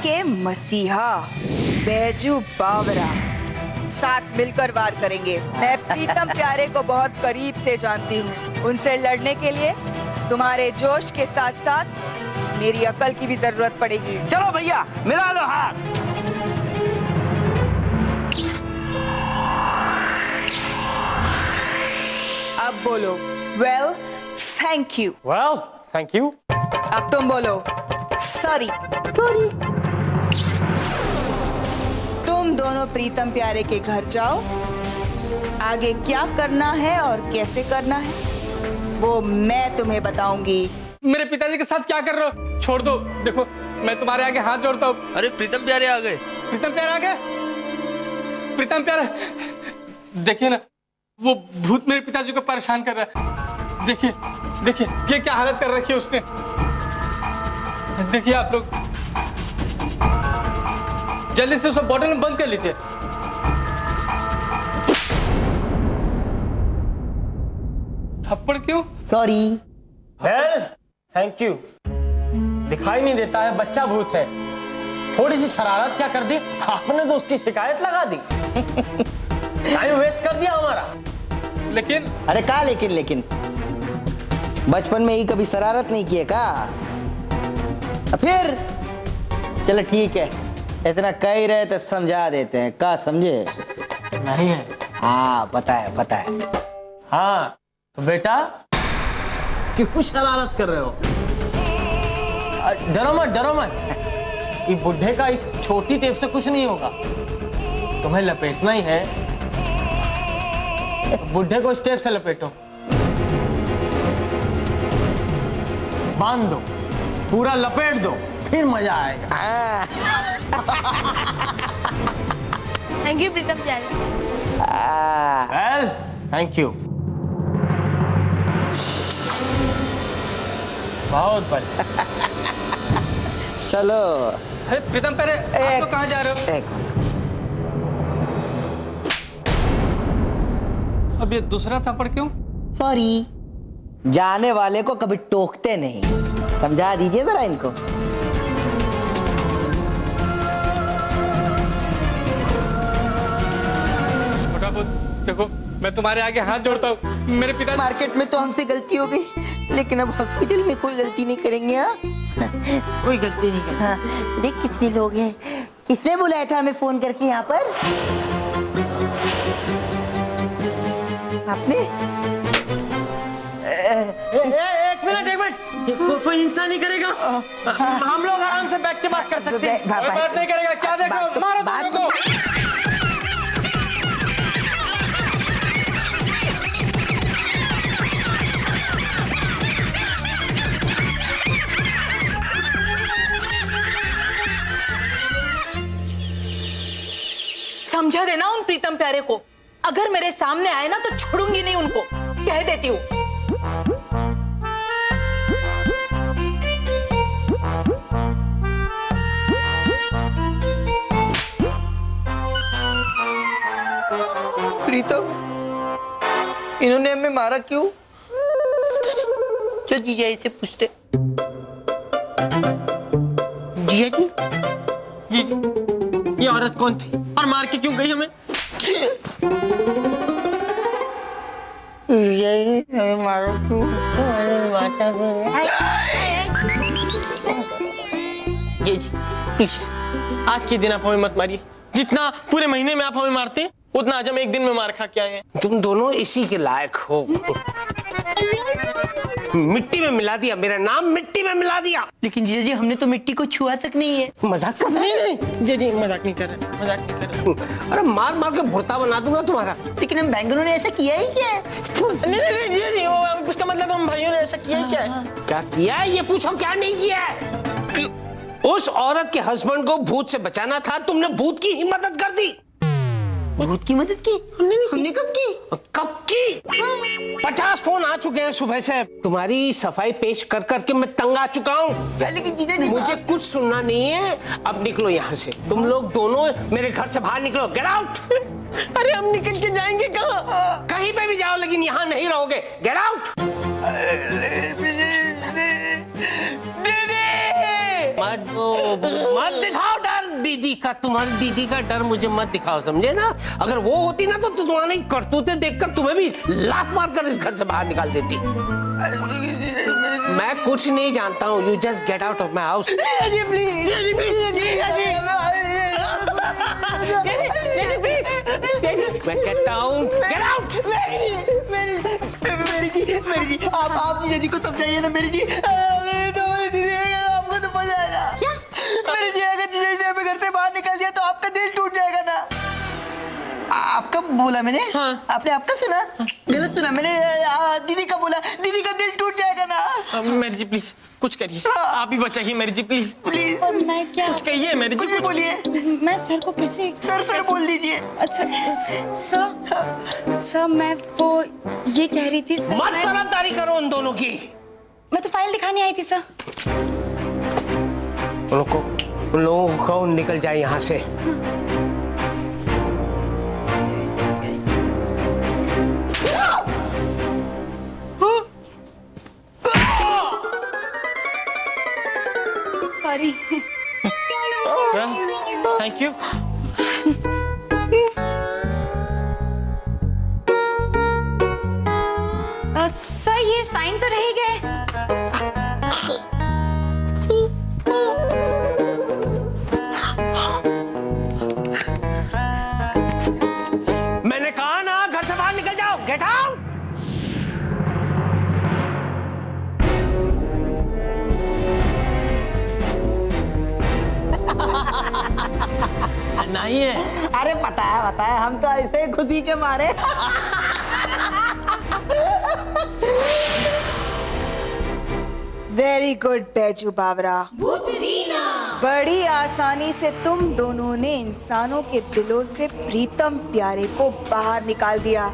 के मसीहा बैजू बावरा साथ मिलकर वार करेंगे। मैं प्रीतम प्यारे को बहुत करीब से जानती हूँ। उनसे लड़ने के लिए तुम्हारे जोश के साथ साथ मेरी अकल की भी जरूरत पड़ेगी। चलो भैया मिला लो हाथ। अब बोलो well thank you. Well thank you. अब तुम बोलो सॉरी। तुम दोनों प्रीतम प्यारे के घर जाओ। आगे क्या करना है और कैसे करना है वो मैं तुम्हें बताऊंगी। मेरे पिताजी के साथ क्या कर रहे हो? छोड़ दो। देखो मैं तुम्हारे आगे हाथ जोड़ता हूँ। अरे प्रीतम प्यारे आ गए। प्रीतम प्यारे आ गए? प्रीतम प्यारे देखिए ना, वो भूत मेरे पिताजी को परेशान कर रहा है। देखिए देखिए ये क्या हालत कर रखी है उसने। देखिए आप लोग जल्दी से उसे बॉटल में बंद कर लीजिए। थप्पड़ क्यों? सॉरी। Well thank you. दिखाई नहीं देता है, बच्चा भूत है। थोड़ी सी शरारत क्या कर दी आपने तो उसकी शिकायत लगा दी। टाइम वेस्ट कर दिया हमारा। लेकिन अरे का लेकिन बचपन में ही कभी शरारत नहीं किए का? फिर चलो ठीक है, इतना कह ही रहे तो समझा देते हैं। का समझे? नहीं है। हाँ पता है। हाँ तो बेटा क्यों शरारत कर रहे हो? डरो मत। ये बुढ़े का इस छोटी टेप से कुछ नहीं होगा। तुम्हें लपेटना ही है तो बुढ़े को इस टेप से लपेटो, बांध दो, पूरा लपेट दो, फिर मजा आएगा। थैंक यू प्रीतम प्यारे। Well thank you. बहुत बढ़िया। चलो। अरे प्रीतम प्यारे आप लोग कहाँ जा रहे हो? एक मिनट। अब ये दूसरा थप्पड़ क्यों? सॉरी। जाने वाले को कभी टोकते नहीं, समझा दीजिए जरा इनको। देखो मैं तुम्हारे आगे हाथ जोड़ता हूँ। मेरे पिता मार्केट में तो हमसे गलती हो गई, लेकिन अब हॉस्पिटल में कोई गलती नहीं करेंगे। हाँ कोई गलती नहीं कर। हाँ, देख कितने लोग हैं। किसने बुलाया था हमें फोन करके यहाँ पर? आपने? एक मिनट। कोई इंसान नहीं करेगा। हम लोग आराम से बैठ के बात कर सकते हैं। कोई बात नहीं करेगा। क्या देख रहे हो? मारो बात दोनों को। समझा देना उन प्रीतम प्यारे को। अगर मेरे सामने आए ना तो छोड़ूंगी नहीं उनको, कह देती हूँ। प्रीतम, इन्होंने हमें मारा क्यों? चल जीजा इसे पूछते। जीजा जी, ये औरत कौन थी और मार के क्यों गई हमें? हमें मारो क्यों? जी प्लीज आज के दिन आप हमें मत मारिए। जितना पूरे महीने में आप हमें मारते हैं उतना आज हम एक दिन में मार खा के आए हैं। तुम दोनों इसी के लायक हो। मिट्टी में मिला दिया, मेरा नाम मिट्टी में मिला दिया। लेकिन जीजा जी हमने तो मिट्टी को छुआ तक नहीं है। मजाक कर रहे हैं? नहीं जी मजाक नहीं कर रहे, मजाक नहीं कर रहे। अरे मार मार के भुर्ता बना दूंगा तुम्हारा। लेकिन हम बैंगनों ने ऐसा किया ही क्या है? नहीं जी उसका मतलब हम भाइयों ने ऐसा किया ही क्या है? क्या किया है ये पूछो, क्या नहीं किया है? उस औरत के हस्बैंड को भूत से बचाना था, तुमने भूत की ही मदद कर दी। भूत की मदद की? हमने कब की? कब की? 50 फोन आ चुके हैं सुबह से। तुम्हारी सफाई पेश कर करके मैं तंग आ चुका हूँ। लेकिन जीजा जी मुझे कुछ सुनना नहीं है। अब निकलो यहाँ से, तुम लोग दोनों मेरे घर से बाहर निकलो। Get out. अरे हम निकल के जाएंगे कहाँ? कहीं पे भी जाओ लेकिन यहाँ नहीं रहोगे। Get out. दीदी मत दिखाओ तुम्हारी दीदी का डर मुझे मत दिखाओ, समझे ना? अगर वो होती ना तो तुम्हारी करतूतें देखकर तुम्हें भी लात मारकर इस घर से बाहर निकाल देती। मैं कुछ नहीं जानता हूँ, you just get out of my house. मैं कहता हूँ गेट आउट। मेरी जी, आप जीजा जी को समझाइए ना मेरी जी। आपको तो मजा आएगा। क्या? मेरी जी, अगर जीजा जी ने हमें घर से बाहर निकाल दिया तो आपका दिल टूट जाएगा ना। आपका बोला मैंने? हाँ। आपने आपका सुना? गलत सुना मैंने। दीदी का बोला, दीदी का दिल टूट जाएगा ना। मेरी जी प्लीज कुछ करिए, आप ही बचाइए मेरी जी प्लीज प्लीज। और मैं क्या? कुछ कहिए मेरी जी, कुछ बोलिए। मैं सर को कैसे? सर बोल दीजिए। अच्छा सर मैं वो ये कह रही थी सर, मत तरफदारी करो उन दोनों की। मैं तो फाइल दिखाने आई थी सर। उन लोगों को निकल जाए यहाँ से। सॉरी। Thank you. सर ये साइन तो रह गए। मैंने कहा ना घर से बाहर निकल जाओ, गेट आउट। नहीं है। अरे पता है, हम तो ऐसे ही खुशी के मारे। वेरी गुड बैजू बावरा। बड़ी आसानी से तुम दोनों ने इंसानों के दिलों से प्रीतम प्यारे को बाहर निकाल दिया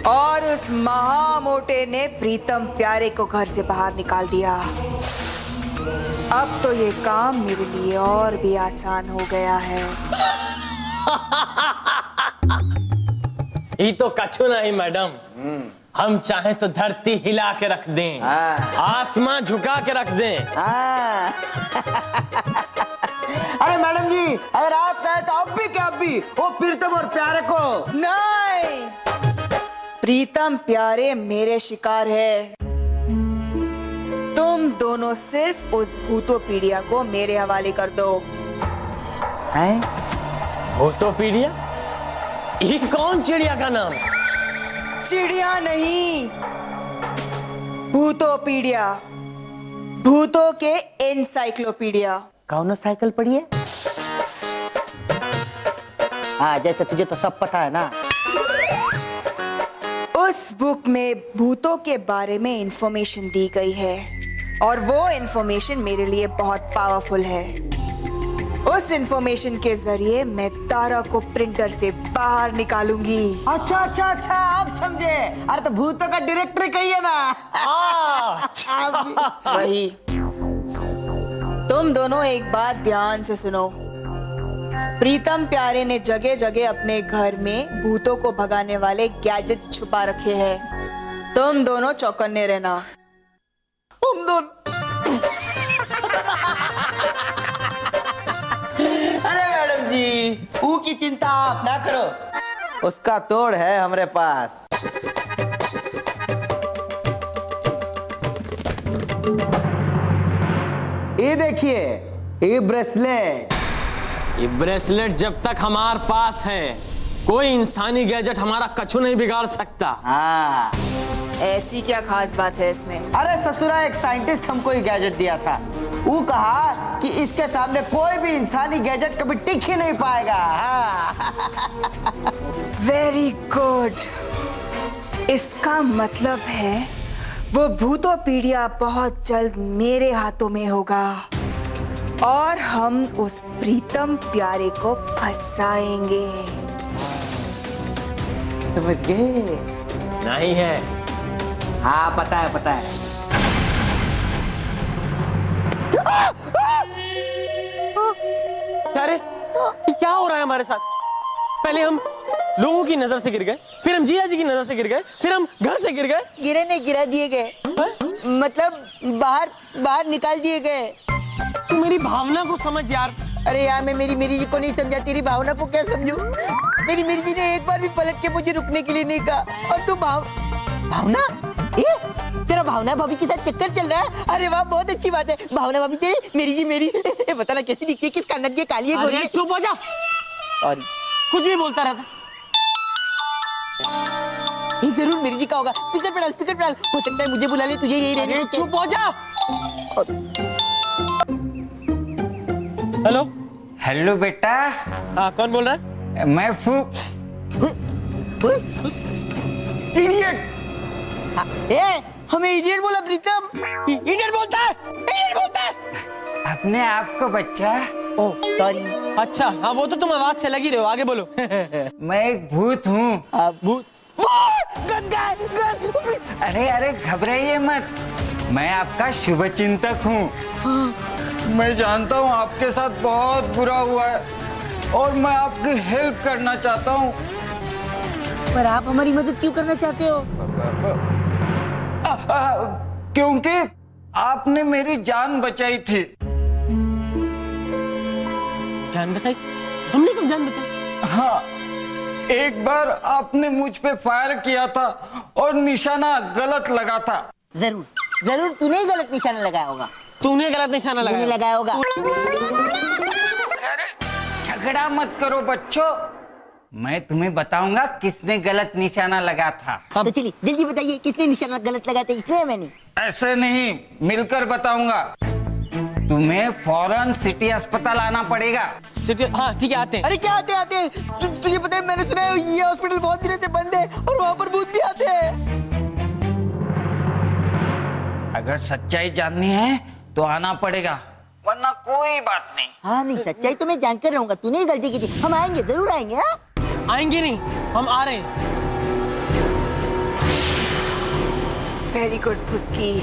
और उस महामोटे ने प्रीतम प्यारे को घर से बाहर निकाल दिया। अब तो ये काम मेरे लिए और भी आसान हो गया है। ये तो कछु नहीं मैडम, हम चाहे तो धरती हिला के रख दें, आसमां झुका के रख दें। अरे मैडम जी, अगर आप कहे तो अब भी वो प्रीतम और प्यारे को नहीं, प्रीतम प्यारे मेरे शिकार है। तुम दोनों सिर्फ उस भूतोपीडिया को मेरे हवाले कर दो। हैं? भूतोपीडिया? ये कौन चिड़िया का नाम? चिड़िया नहीं, भूतोपीडिया, भूतों के एनसाइक्लोपीडिया। कौन साइकिल पड़ी है? हाँ, जैसे तुझे तो सब पता है ना। उस बुक में भूतों के बारे में इंफॉर्मेशन दी गई है और वो इंफॉर्मेशन मेरे लिए बहुत पावरफुल है। उस इंफॉर्मेशन के जरिए मैं तारा को प्रिंटर से बाहर निकालूंगी। अच्छा, आप समझे। अरे तो भूतों का डायरेक्टर कहिए ना। वही। तुम दोनों एक बात ध्यान से सुनो। प्रीतम प्यारे ने जगह जगह अपने घर में भूतों को भगाने वाले गैजेट छुपा रखे हैं। तुम दोनों चौकन्ने रहना। हम दोनों। अरे मैडम जी, ऊ की चिंता आप ना करो, उसका तोड़ है हमारे पास। ये देखिए, ये ब्रेसलेट। ये ब्रेसलेट जब तक हमारे पास है, कोई इंसानी गैजेट हमारा कछु नहीं बिगाड़ सकता। हाँ। ऐसी क्या खास बात है इसमें? अरे ससुरा, एक साइंटिस्ट हमको ये गैजेट दिया था। वो कहा कि इसके सामने कोई भी इंसानी गैजेट कभी टिक ही नहीं पाएगा। Very good. इसका मतलब है वो भूतोपीडिया बहुत जल्द मेरे हाथों में होगा और हम उस प्रीतम प्यारे को फंसाएंगे। समझ गए? नहीं है। हाँ, पता है। अरे ये क्या हो रहा है हमारे साथ? पहले हम लोगों की नजर से गिर गए, फिर हम जिया जी की नजर से गिर गए, फिर हम घर से गिर गए। गिरे नहीं, गिरा दिए गए। मतलब बाहर निकाल दिए गए। तू मेरी भावना को समझ यार। अरे यार मैं मेरी जी को नहीं समझा, तेरी भावना को क्या समझूं? मेरी जी ने एक बार भी पलट के मुझे रुकने के लिए नहीं कहा, और तू भावना तेरा भावना भाभी के साथ चक्कर चल रहा है? अरे वाह, बहुत अच्छी बात है। भावना भाभी तेरी, मेरी जी मेरी। बता ना कैसी दिखती है, किस कानक की काली है, गोरी है? चुप हो जा, सॉरी, कुछ भी बोलता रहता। ये जरूर मेरी जी का होगा। स्पीकर पे डाल, हो सकता है मुझे बुला ले, तुझे यही रहने। चुप हो जा। हेलो हेलो बेटा। हाँ, कौन बोल रहा है? मैं इडियट। हमें इडियट बोला प्रीतम? इडियट बोलता है? अपने आप को बच्चा। Oh sorry. अच्छा हाँ, वो तो तुम आवाज से लगी रहे हो, आगे बोलो। मैं एक भूत हूँ। भूत? अरे घबराइए मत, मैं आपका शुभ चिंतक हूँ। मैं जानता हूँ आपके साथ बहुत बुरा हुआ है और मैं आपकी हेल्प करना चाहता हूँ। पर आप हमारी मदद क्यों करना चाहते हो? क्योंकि आपने मेरी जान बचाई थी। जान बचाई? हमने कब जान बचाई? हाँ, एक बार आपने मुझ पे फायर किया था और निशाना गलत लगा था। जरूर तूने ही गलत निशाना लगाया होगा। तूने गलत निशाना लगाया होगा। झगड़ा मत करो बच्चों, मैं तुम्हें बताऊंगा किसने गलत निशाना लगा था। तो चलिए जल्दी बताइए, किसने निशाना गलत लगाया था? इसने या मैंने? ऐसे नहीं, मिलकर बताऊंगा। तुम्हें फौरन सिटी अस्पताल आना पड़ेगा। सिटी? हाँ ठीक है, आते हैं। अरे क्या आते? तुझे पता है, मैंने सुना है ये हॉस्पिटल बहुत दिनों से बंद है और वहाँ पर भूत भी आते हैं। अगर सच्चाई जाननी है तो आना पड़ेगा, वरना कोई बात नहीं। हाँ नहीं, सच्चाई तो मैं जानकर रहूंगा, तूने ही गलती की थी। हम आएंगे, जरूर आएंगे। हाँ आएंगे नहीं, हम आ रहे हैं। वेरी गुड फुस्की।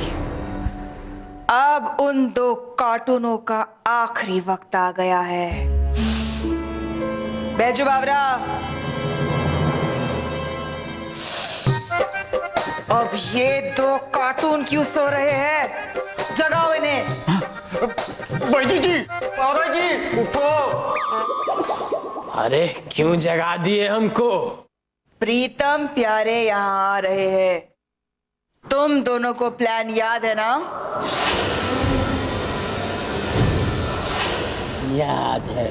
अब उन दो कार्टूनों का आखिरी वक्त आ गया है। बैजू बावरा, अब ये दो कार्टून क्यों सो रहे हैं? जगाओ इन्हें। बैजू जी, पावरा जी, उठो। अरे क्यों जगा दिए हमको? प्रीतम प्यारे यहाँ आ रहे हैं। तुम दोनों को प्लान याद है ना? याद है।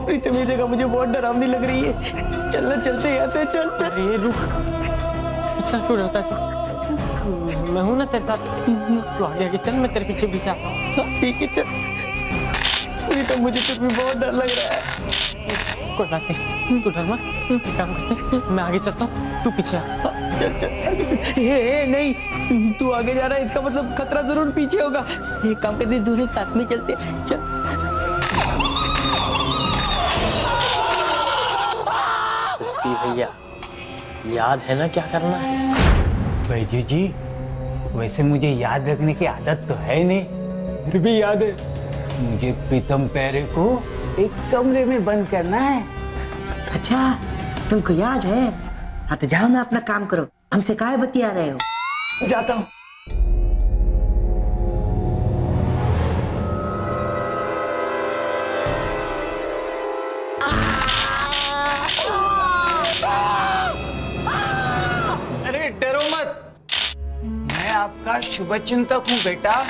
प्रीतम ये जगह मुझे बहुत डरावनी लग रही है। चलते यहाँ से, चल। अरे रुक, इतना क्यों डरता है तू? मैं हूं ना तेरे साथ, तू आगे चल, मैं तेरे पीछे आता हूँ। ठीक है, चल। प्रीतम मुझे फिर भी बहुत डर लग रहा है। कोई बात नहीं, तू डर मत। एक काम करते, मैं आगे चलता हूँ, तू पीछे आ। चल। नहीं, तू आगे जा रहा है, इसका मतलब खतरा जरूर पीछे होगा। एक काम करते, दोनों साथ में चलते। चल। उसकी भैया, याद है ना क्या करना है? बैजू जी, वैसे मुझे याद रखने की आदत तो है नहीं, फिर भी याद है। मुझे प्रीतम प्यारे को एक कमरे में बंद करना है। अच्छा, तुमको याद है? हाँ तो जाओ ना, अपना काम करो, हमसे काहे बतिया रहे हो? जाता हूँ। अरे डरो मत, मैं आपका शुभचिंतक हूँ बेटा।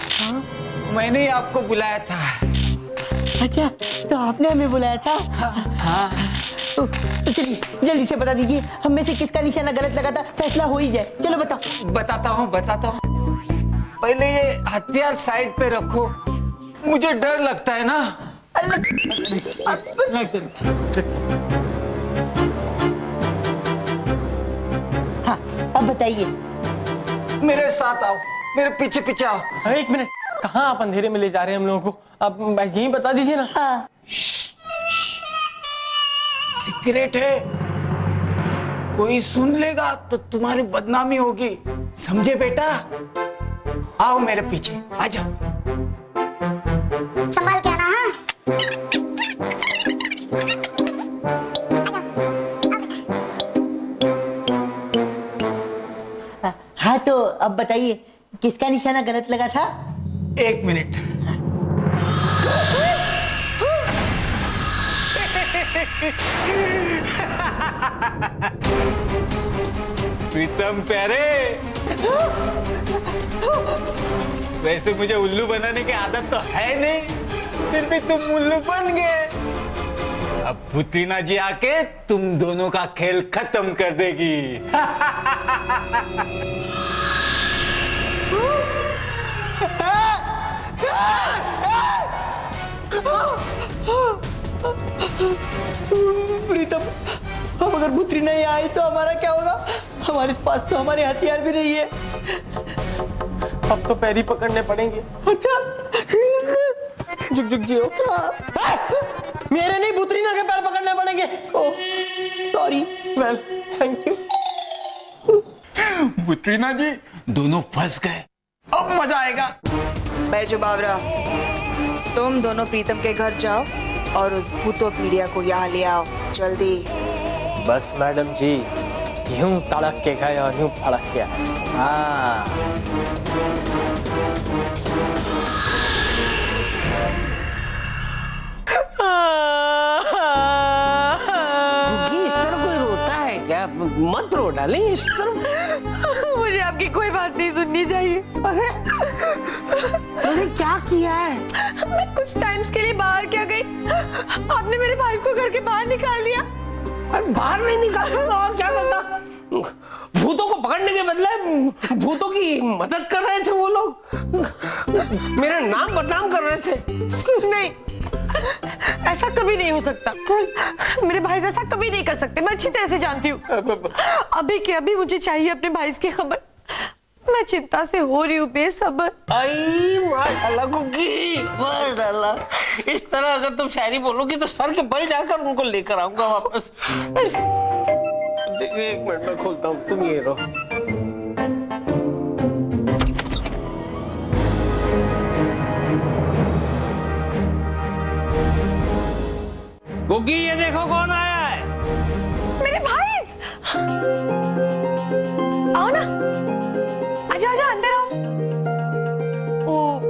मैंने ही आपको बुलाया था। अच्छा, तो आपने हमें बुलाया था? हाँ। तो चलिए जल्दी से बता दीजिए, हम में से किसका निशाना गलत लगा था, फैसला हो ही जाए। चलो बताओ। बताता हूँ। पहले ये हथियार साइड पे रखो, मुझे डर लगता है ना। हाँ, अब बताइए। मेरे साथ आओ, मेरे पीछे पीछे आओ। अरे एक मिनट, कहाँ आप अंधेरे में ले जा रहे हैं हम लोगों को? आप बस यहीं बता दीजिए ना। हाँ। सीक्रेट है, कोई सुन लेगा तो तुम्हारी बदनामी होगी, समझे बेटा? आओ मेरे पीछे, आ जाओ। संभाल के आना हाँ तो अब बताइए किसका निशाना गलत लगा था? 1 मिनट। प्रीतम प्यारे, वैसे मुझे उल्लू बनाने की आदत तो है नहीं, फिर भी तुम उल्लू बन गए। अब पुत्रीना जी आके तुम दोनों का खेल खत्म कर देगी। प्रीतम, अब अगर पुत्री नहीं आई तो हमारा क्या होगा? हमारे पास तो हमारे हथियार भी नहीं है। अब तो पैर ही पकड़ने पड़ेंगे। अच्छा, जुग जुग जियो। मेरे नहीं, बुतरीना के पैर पकड़ने पड़ेंगे। Oh sorry. Well thank you. पुत्रीना जी दोनों फंस गए, अब मजा आएगा। बैजू बावरा, तुम दोनों प्रीतम के घर जाओ और उस भूतो पीड़िया को यहाँ ले आओ जल्दी। बस मैडम जी, यूं तड़क के गए और यूं फड़क के आए। हाँ, इस तरह कोई रोता है क्या? मत रो डालें इस तरह। मुझे आपकी कोई बात नहीं सुननी चाहिए। मैंने क्या किया है? मैं कुछ टाइम्स के लिए बाहर क्या गई, आपने मेरे भाई को घर के बाहर निकाल दिया। अरे बाहर नहीं निकालता तो और क्या करता? भूतों को पकड़ने के बदले भूतों की मदद कर रहे थे वो लोग, मेरा नाम बदनाम कर रहे थे। नहीं, ऐसा कभी नहीं हो सकता। मेरे भाई ऐसा कभी नहीं कर सकते, मैं अच्छी तरह से जानती हूँ। अभी के अभी मुझे चाहिए अपने भाई की खबर। मैं चिंता से हो रही हूँ बेसब्र। आई माशाल्लाह कुकी, माशाल्लाह। इस तरह अगर तुम शायरी बोलोगी तो सर के बल जाकर उनको लेकर आऊंगा वापस। एक मिनट में खोलता हूँ, तुम ये रहो। कुकी ये देखो कौन आया है। मेरे भाई, आओ ना, आजा आजा अंदर आओ। ओ,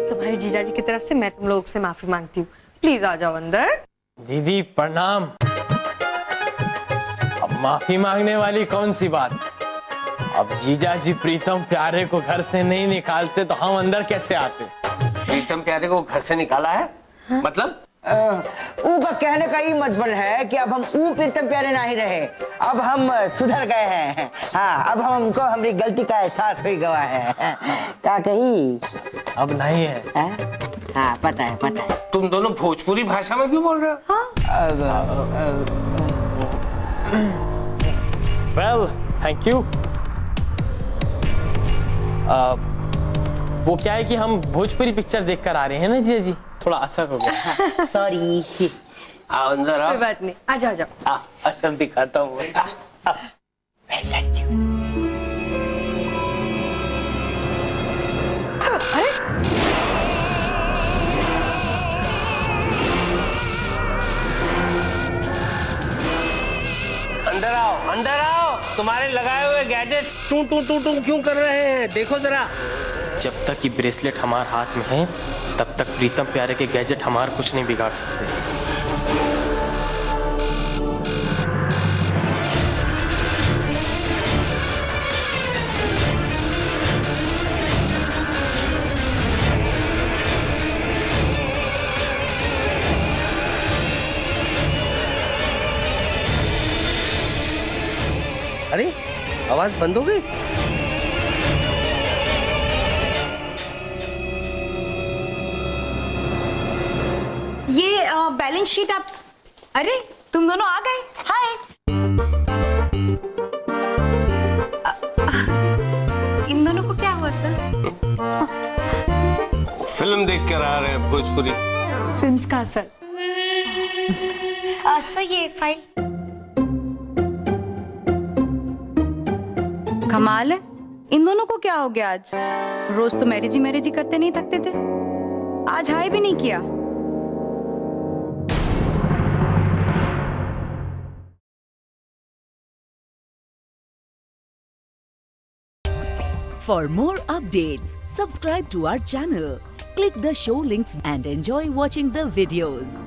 तुम्हारी जीजाजी की तरफ से मैं तुम लोग से माफी मांगती हूँ। प्लीज आ जाओ अंदर। दीदी प्रणाम। अब माफी मांगने वाली कौन सी बात? अब जीजा जी प्रीतम प्यारे को घर से नहीं निकालते तो हम अंदर कैसे आते? प्रीतम प्यारे को घर से निकाला है? हाँ? मतलब ऊ का कहने का ही मतलब है कि अब हम ऊ प्रीतम प्यारे नहीं रहे, अब हम सुधर गए हैं। हाँ, अब हमको हमारी गलती का एहसास हो गया है। क्या कही? अब नहीं है। हाँ पता है पता है। तुम दोनों भोजपुरी भाषा में क्यों बोल रहे हो? Well thank you. वो क्या है कि हम भोजपुरी पिक्चर देखकर आ रहे हैं ना जीजा जी, थोड़ा असर हो गया। सॉरी। आओ अंदर आओ। कोई बात नहीं, आ जाओ जाओ। असर दिखाता हूँ। अंदर आओ अंदर आओ। तुम्हारे लगाए हुए गैजेट्स टू टू टू टू क्यों कर रहे हैं? देखो जरा। जब तक ये ब्रेसलेट हमारे हाथ में है तब तक प्रीतम प्यारे के गैजेट हमारा कुछ नहीं बिगाड़ सकते। अरे आवाज बंद हो गई। ये बैलेंस शीट आप। अरे तुम दोनों आ गए। हाय। इन दोनों को क्या हुआ सर? फिल्म देख कर आ रहे हैं भोजपुरी। फिल्म्स का असर। सर ये फाइल। कमाल है, इन दोनों को क्या हो गया आज? रोज तो मैरिज ही करते नहीं थकते थे, आज हाय भी नहीं किया। For more updates, subscribe to our channel, click the show links and enjoy watching the videos.